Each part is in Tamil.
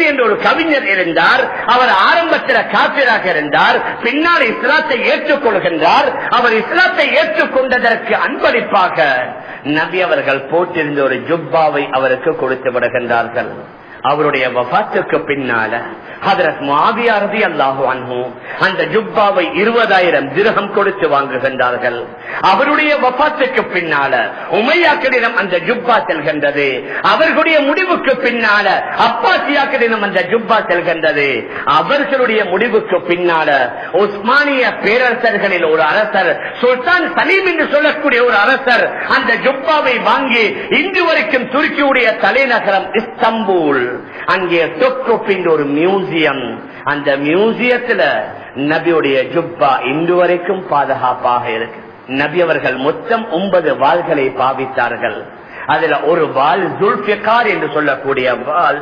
ஹசன் என்ற ஒரு கவிஞர் இருந்தார். அவர் ஆரம்பத்தில் காபிராக இருந்தார், பின்னால் இஸ்லாத்தை ஏற்றுக்கொள்கின்றார். அவர் இஸ்லாத்தை ஏற்றுக்கொண்டதற்கு அன்பளிப்பாக நபி அவர்கள் போட்டிருந்த ஒரு ஜுப்பாவை அவருக்கு கொடுத்து விடுகின்றார்கள். அவருடைய வஃபாத்துக்கு பின்னால ஹஜ்ரத் முஆவியா ரலியல்லாஹு அன்ஹு அந்த ஜுப்பாவை 20,000 திர்ஹம் கொடுத்து வாங்குகின்றார்கள். அவருடைய வஃபாத்துக்கு பின்னால உமையாக்களிடம் அந்த ஜுப்பா செல்கின்றது. அவர்களுடைய முடிவுக்கு பின்னால அப்பாசியாக்களிடம் அந்த ஜுப்பா செல்கின்றது. அவர்களுடைய முடிவுக்கு பின்னால உஸ்மானிய பேரரசர்களில் ஒரு அரசர், சுல்தான் சலீம் என்று சொல்லக்கூடிய ஒரு அரசர் அந்த ஜுப்பாவை வாங்கி இன்று வரைக்கும் துருக்கியுடைய தலைநகரம் இஸ்தம்பூல், அங்கே தொப்கொப் ஒரு மியூசியம், அந்த மியூசியத்துல நபியுடைய ஜுப்பா இன்று வரைக்கும் பாதுகாப்பாக இருக்கு. நபி அவர்கள் மொத்தம் 9 வாள்களை பாவித்தார்கள். அதுல ஒரு வாள் ஜுல்ஃபிகார் என்று சொல்லக்கூடிய வாள்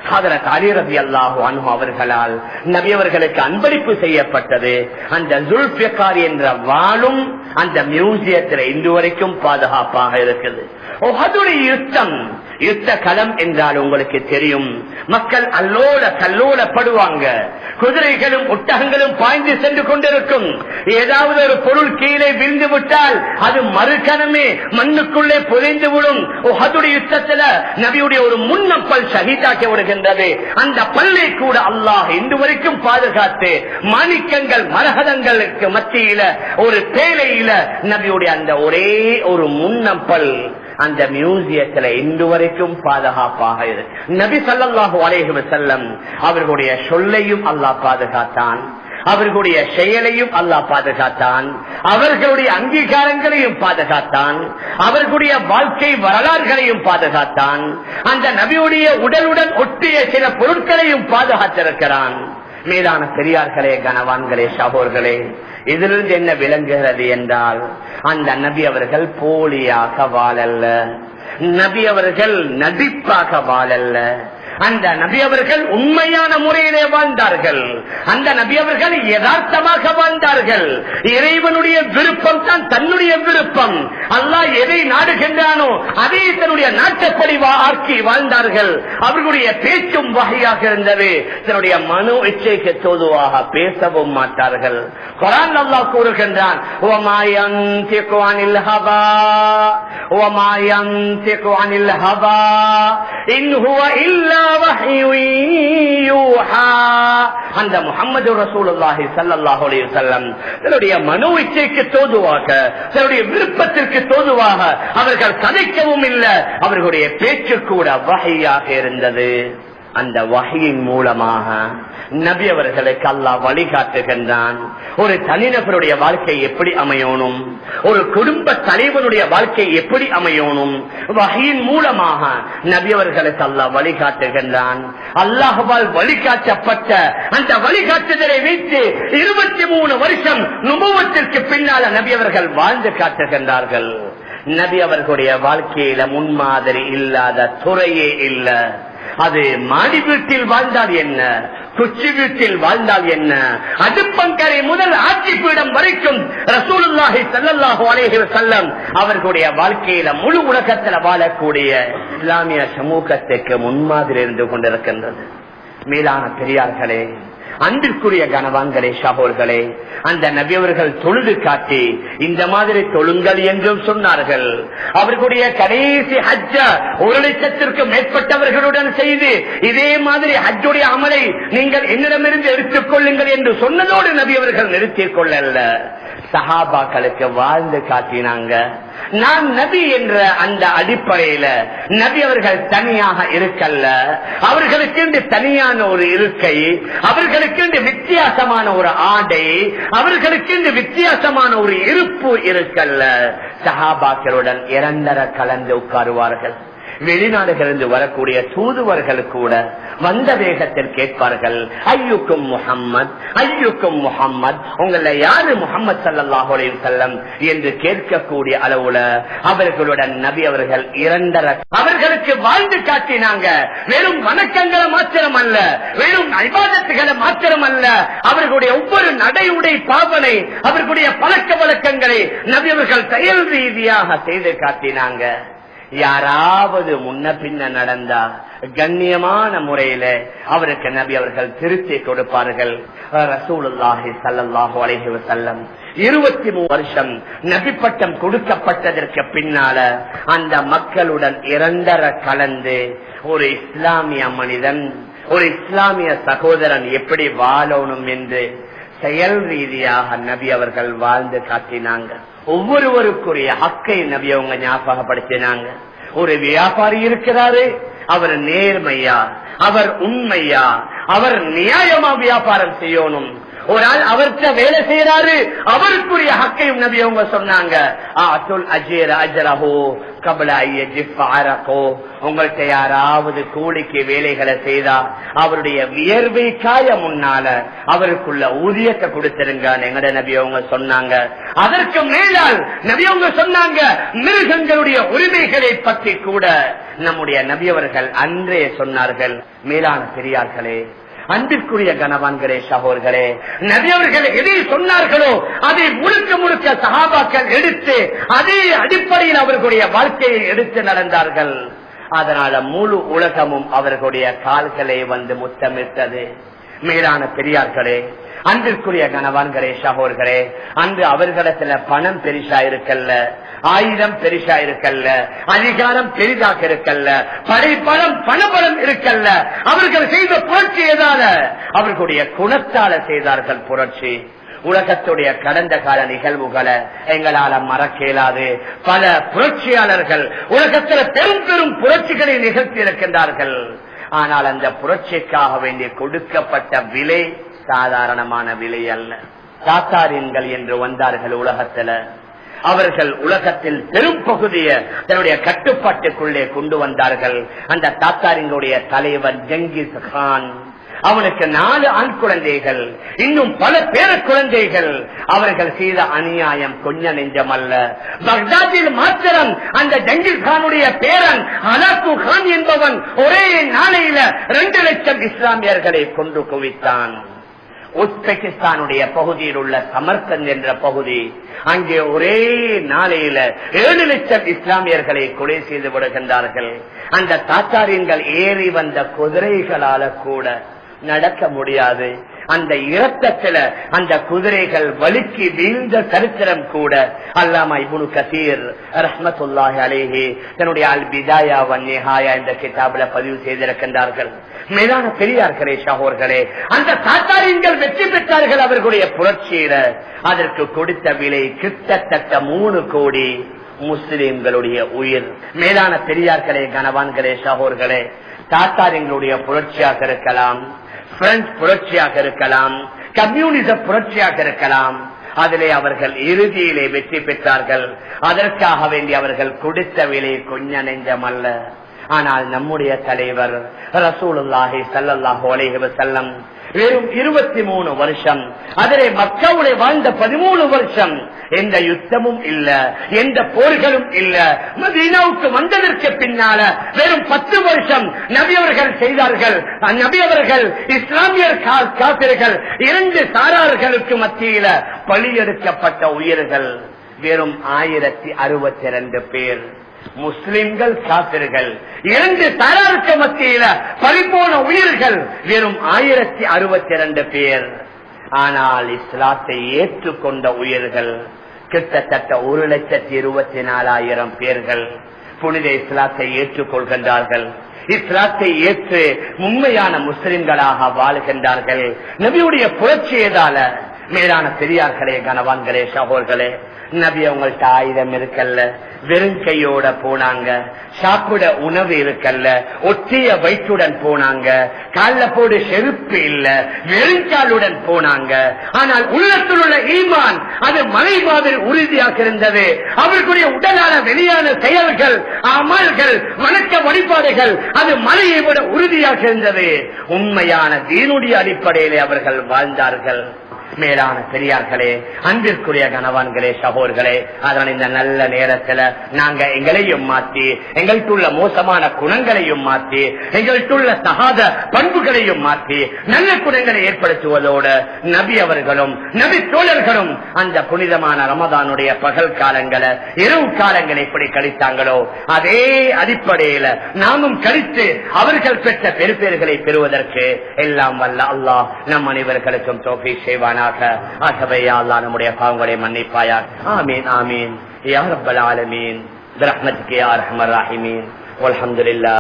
ஹஜ்ரத் அலி ரலியல்லாஹு அன்ஹு அவர்களால் நபி அவர்களுக்கு அன்பளிப்பு செய்யப்பட்டது. அந்த ஜுல்ஃபிகார் என்ற வாளும் அந்த மியூசியத்தில் இன்று வரைக்கும் பாதுகாப்பாக இருக்குது. யுத்த களம் என்றால் உங்களுக்கு தெரியும், மக்கள் அல்லோல கல்லோலப்படுவாங்க. குதிரைகளும் ஒட்டகங்களும் பாய்ந்து சென்று கொண்டிருக்கும். ஏதாவது ஒரு பொருள் கீழே விழுந்து விட்டால் அது மறுகணமே மண்ணுக்குள்ளே புதைந்து விடும். யுத்தத்தில் நபியுடைய ஒரு முன்னப்பல் ஷஹீதாக்கி விடுகின்றது. அந்த பல்லை கூட அல்லாஹ் இன்று வரைக்கும் பாதுகாத்து மாணிக்கங்கள் மரகதங்களுக்கு மத்தியில ஒரு பேழையில நபியுடைய அந்த ஒரே ஒரு முன்னப்பல் அந்த மியூசியத்தில் இன்று வரைக்கும் பாதுகாப்பாக இருக்கு. நபி ஸல்லல்லாஹு அலைஹி வஸல்லம் அவர்களுடைய சொல்லையும் அல்லாஹ் பாதுகாத்தான், அவர்களுடைய செயலையும் அல்லாஹ் பாதுகாத்தான், அவர்களுடைய அங்கீகாரங்களையும் பாதுகாத்தான், அவர்களுடைய வாழ்க்கை வரலாறுகளையும் பாதுகாத்தான், அந்த நபியுடைய உடலுடன் ஒட்டிய சில பொருட்களையும் பாதுகாத்திருக்கிறான். மேலான பெரியார்களே, கனவான்களே, சகோதரர்களே, இதிலிருந்து என்ன விளங்குகிறது என்றால் அந்த நபி அவர்கள் போலியாக வாழல்ல, நபி அவர்கள் நடிப்பாக வாழல்ல, அந்த நபி அவர்கள் உண்மையான முறையிலே வாழ்ந்தார்கள். அந்த நபி அவர்கள் யதார்த்தமாக வாழ்ந்தார்கள். இறைவனுடைய விருப்பம் தான் தன்னுடைய விருப்பம். அல்லாஹ் எதை நாடுகின்றானோ அதை தன்னுடைய நாட்டப்படி ஆக்கி வாழ்ந்தார்கள். அவர்களுடைய பேச்சும் வகையாக இருந்தது. தன்னுடைய மனோ இச்சைக்கு தோதுவாக பேசவும் மாட்டார்கள். குர்ஆன் அல்லாஹ் கூறுகின்றான், வமா யன்திகு அனில் ஹவா வமா யன்திகு அனில் ஹவா இன் ஹுவ இல்லா அந்த முஹம்மது ரசூலுல்லாஹி ஸல்லல்லாஹு அலைஹி வஸல்லம் தன்னுடைய மனோ இச்சைக்கு தோதுவாக, தன்னுடைய விருப்பத்திற்கு தோதுவாக அவர்கள் கதைக்கவும் இல்லை. அவர்களுடைய பேச்சு கூட வஹீயாக இருந்தது. அந்த வஹீயின் மூலமாக நபி அவர்களுக்கு அல்லாஹ் வழிகாட்டுகின்றான். ஒரு தனிநபருடைய வாழ்க்கை எப்படி அமையணும், ஒரு குடும்ப தலைவனுடைய வாழ்க்கை எப்படி அமையணும், வஹீயின் மூலமாக நபி அவர்களுக்கு அல்லாஹ் வழிகாட்டுகின்றான். அல்லாஹ்வால் வழிகாட்டப்பட்ட அந்த வழிகாட்டுதலை வைத்து 23 வருஷம் நுபுவத்திற்கு பின்னால நபி அவர்கள் வாழ்ந்து காட்டுகின்றார்கள். நபி அவர்களுடைய வாழ்க்கையில முன்மாதிரி இல்லாத துறையே இல்ல. அது மாடி வீட்டில் வாழ்ந்தால் என்ன, குச்சி வீட்டில் வாழ்ந்தால் என்ன, அடுப்பங்கரை முதல் ஆட்சி பீடம் வரைக்கும் ரசூலுல்லாஹி ஸல்லல்லாஹு அலைஹி வஸல்லம் அவர்களுடைய வாழ்க்கையில முழு உலகத்தில் வாழக்கூடிய இஸ்லாமிய சமூகத்துக்கு முன்மாதிரி இருந்து கொண்டிருக்கின்றது. மேலான பெரியார்களே, அன்பிற்குரிய கனவான்களே, சகோதரர்களே, அந்த நபியவர்கள் தொழுது காட்டி இந்த மாதிரி தொழுங்கள் என்றும் சொன்னார்கள். அவர்களுடைய கடைசி ஹஜ்ஜ 1,00,000க்கு மேற்பட்டவர்களுடன் செய்து இதே மாதிரி ஹஜ்ஜுடைய அமலை நீங்கள் என்னிடமிருந்து எடுத்துக் கொள்ளுங்கள் என்று சொன்னதோடு நபியவர்கள் நிறுத்திக் கொள்ளல, சஹாபாக்களுக்கு வாழ்ந்து காட்டினாங்க. நான் நபி என்ற அந்த அடிப்படையில நபி அவர்கள் தனியாக இருக்கல்ல, அவர்களுக்கு தனியான ஒரு இருக்கை, அவர்களுக்கு வித்தியாசமான ஒரு ஆடை, அவர்களுக்கு வித்தியாசமான ஒரு இருப்பு இருக்கல்ல. சஹாபாக்களுடன் 2 கலந்து உட்காருவார்கள். வெளிநாடுகளிலிருந்து வரக்கூடிய தூதுவர்கள் கூட வந்த வேகத்தில் கேட்பார்கள், ஐயுக்கும் முஹம்மத், ஐயுக்கும் முஹம்மத், உங்களை யாரு முஹம்மது ஸல்லல்லாஹு அலைஹி வஸல்லம் என்று கேட்கக்கூடிய அளவுல அவர்களுடன் நபி அவர்கள் 2 அவர்களுக்கு வாழ்ந்து காட்டினாங்க. வெறும் வணக்கங்களை மாத்திரம் அல்ல, வெறும் இபாதத்துகளை மாத்திரம் அல்ல, அவர்களுடைய ஒவ்வொரு நடை உடை பாவனை, அவர்களுடைய பழக்க வழக்கங்களை நபி அவர்கள் செயல் ரீதியாக செய்து காட்டினாங்க. யாராவது முன்ன பின்ன நடந்தா கண்ணியமான முறையில அவருக்கு நபி அவர்கள் திருத்தி கொடுப்பார்கள். ரசூலுல்லாஹி ஸல்லல்லாஹு அலைஹி வஸல்லம் 23 வருஷம் நபி பட்டம் கொடுக்கப்பட்டதற்கு பின்னால அந்த மக்களுடன் இரண்டரை கலந்து ஒரு இஸ்லாமிய மனிதன், ஒரு இஸ்லாமிய சகோதரன் எப்படி வாழணும் என்று செயல் ரீதியாக நபி அவர்கள் வாழ்ந்து காட்டினாங்க. ஒவ்வொருவருக்குரிய ஹக்கை நபி அவங்க ஞாபகப்படுத்தினாங்க. ஒரு வியாபாரி இருக்கிறாரு, அவர் நேர்மையா, அவர் உண்மையா, அவர் நியாயமா வியாபாரம் செய்யணும். ஒரு ஆள் அவர்கிட்ட வேலை செய்யறாரு, அவருக்குரிய ஹக்கையும் நபி அவங்க சொன்னாங்க. உங்கள்கிட்ட யாராவது கூலிக்கு வேலைகளை செய்தா அவருடைய வியர்வை காய முன்னால அவருக்குள்ள ஊதியத்தை கொடுத்திருங்க எங்கட நபி அவங்க சொன்னாங்க. அதற்கு மேலால் நபி அவங்க சொன்னாங்க, மிருகங்களுடைய உரிமைகளை பற்றி கூட நம்முடைய நபி அவர்கள் அன்றே சொன்னார்கள். மேலான பெரியார்களே, அன்பிற்குரிய கணவான்களே, சகோதரர்களே, நபி அவர்கள் எதை சொன்னார்களோ அதை முழுக்க முழுக்க சஹாபாக்கள் எடுத்து அதே அடிப்படையில் அவர்களுடைய வாழ்க்கையை எடுத்து நடந்தார்கள். அதனால முழு உலகமும் அவர்களுடைய கால்களை வந்து முத்தமிட்டது. மேலான பெரியார்களே, அன்பிற்குரிய கணவான்களே, சகோதரர்களே, அன்று அவர்களிடத்துல பணம் பெரிசா இருக்கல்ல, ஆயுதம் பெரிசா இருக்கல்ல, அதிகாரம் பெரிதாக இருக்கல்ல, படைப்பலம் பணபலம் இருக்கல்ல. அவர்கள் செய்த புரட்சி எதால? அவர்களுடைய குணத்தால செய்தார்கள் புரட்சி. உலகத்துடைய கடந்த கால நிகழ்வுகளை எங்களால மறக்க இயலாது. பல புரட்சியாளர்கள் உலகத்தில் பெரும் பெரும் புரட்சிகளை நிகழ்த்தி இருக்கின்றார்கள். ஆனால் அந்த புரட்சிக்காக வேண்டி கொடுக்கப்பட்ட விலை சாதாரணமான விலை அல்ல. தாத்தாரியன்கள் என்று வந்தார்கள் உலகத்துல. அவர்கள் உலகத்தில் பெரும் பகுதியை தன்னுடைய கட்டுப்பாட்டுக்குள்ளே கொண்டு வந்தார்கள். அந்த தாத்தாரியங்களுடைய தலைவர் ஜங்கிஸ் கான், அவனுக்கு 4 ஆண் குழந்தைகள், இன்னும் பல பேர குழந்தைகள். அவர்கள் செய்த அநியாயம் கொஞ்ச நெஞ்சம் அல்ல. பக்தாதில் மாத்திரம் அந்த ஜங்கிஸ் கானுடைய பேரன் அலாக்கு கான் என்பவன் ஒரே நாளையில 2 லட்சம் இஸ்லாமியர்களை கொண்டு குவித்தான். உஸ்பெகிஸ்தானுடைய பகுதியில் உள்ள சமர்கந்த் என்ற பகுதி, அங்கே ஒரே நாளையில 7 லட்சம் இஸ்லாமியர்களை கொலை செய்து விடுகின்றார்கள். அந்த தாத்தாரியன்கள் ஏறி வந்த குதிரைகளால கூட நடக்க முடியாது. அந்த இரத்தத்துல அந்த குதிரைகள் வலிக்கு வீழ்ந்த சரித்திரம் கூட அல்லாமா இப்னு கசீர் ரஹ்மத்துல்லாஹி அலைஹி தன்னுடைய அல் பிதாயா வன் நிஹாயா என்ற கிதாபில் பதிவு செய்திருக்கின்றார்கள். மேலான பெரியார்களே, சகோதரர்களே, அந்த தாத்தாரியன்கள் வெற்றி பெற்றார்கள் அவர்களுடைய புரட்சியில. அதற்கு கொடுத்த விலை கிட்டத்தட்ட 3 கோடி முஸ்லிம்களுடைய உயிர். மேலான பெரியார்களே, கனவான்களே, சகோதரர்களே, தாத்தாரியங்களுடைய புரட்சியாக இருக்கலாம், பிரெஞ்சு புரட்சியாக இருக்கலாம், கம்யூனிச புரட்சியாக இருக்கலாம், அதிலே அவர்கள் இறுதியிலே வெற்றி பெற்றார்கள். அதற்காக வேண்டி அவர்கள் கொடுத்த விலை கொஞ்ச நெஞ்சம் அல்ல. ஆனால் நம்முடைய தலைவர் ரசூலுல்லாஹி ஸல்லல்லாஹு அலைஹி வஸல்லம் வெறும் 23 வருஷம், அதிலே மக்காவுடைய வாழ்ந்த 13 வருஷம், எந்த யுத்தமும் இல்ல, எந்த போர்களும் இல்ல. மதீனாவுக்கு வந்ததற்கு பின்னால வெறும் 10 வருஷம் நபி அவர்கள் செய்தார்கள். நபி அவர்கள் இஸ்லாமியர் காபிர்கள் 2 சாரார்களுக்கு மத்தியில பலியெடுக்கப்பட்ட உயிர்கள் வெறும் 1062 பேர். முஸ்லிம்கள் காபிர்கள் 2 சாராருக்கு மத்தியில பறிபோன உயிர்கள் வெறும் 1062 பேர். ஆனால் இஸ்லாத்தை ஏற்றுக்கொண்ட உயிர்கள் கிட்டத்தட்ட 1,24,000 பேர்கள் புனித இஸ்லாத்தை ஏற்றுக்கொள்கின்றார்கள். இஸ்லாத்தை ஏற்று உண்மையான முஸ்லிம்களாக வாழ்கின்றார்கள். நபியுடைய புரட்சியதால. மேலான பெரியார்களே, கனவான்களே, சகோதரர்களே, நபி அவங்கள்ட்ட ஆயுதம் இருக்கல்ல, வெறும் கையோட போனாங்க. சாப்பிட உணவு இருக்கல்ல, ஒற்றிய வயிற்றுடன் போனாங்க. கால்ல போடு செருப்பு இல்ல, வெறுங்காலுடன் போனாங்க. ஆனால் உள்ளத்தில் உள்ள ஈமான் அது மலை மாதிரி உறுதியாக இருந்தது. அவர்களுடைய உடலான வெளியான செயல்கள், அமல்கள், வணக்க வழிபாடுகள் அது மலையை விட உறுதியாக இருந்தது. உண்மையான தீனுடைய அடிப்படையிலே அவர்கள் வாழ்ந்தார்கள். மேலான பெரியார்களே, அன்பிற்குரிய கணவான்களே, சகோதரர்களே, அதனால் இந்த நல்ல நேரத்துல நாங்க எங்களையும் மாற்றி, எங்களுக்குள்ள மோசமான குணங்களையும் மாற்றி, எங்களுக்குள்ள தகாத பண்புகளையும் மாற்றி நல்ல குணங்களை ஏற்படுத்துவதோடு நபி அவர்களும் நபி தோழர்களும் அந்த புனிதமான ரமதானுடைய பகல் காலங்களை, இரவு காலங்களை எப்படி கழித்தாங்களோ அதே அடிப்படையில் நாமும் கழித்து அவர்கள் பெற்ற பெருப்பேறுகளை பெறுவதற்கு எல்லாம் வல்ல அல்லாஹ் நம் அனைவர்களுக்கும் தௌஃபீக் செய்வானாக. ஆகவே யா அல்லாஹ் நம்முடைய பாவங்களை மன்னிப்பாயாக. ஆமீன் ஆமீன் யா ரப்பல் ஆலமீன் பிரஹ்மத்திக யா அர்ஹமர் ராஹிமீன். வல்ஹம்துலில்லாஹ்.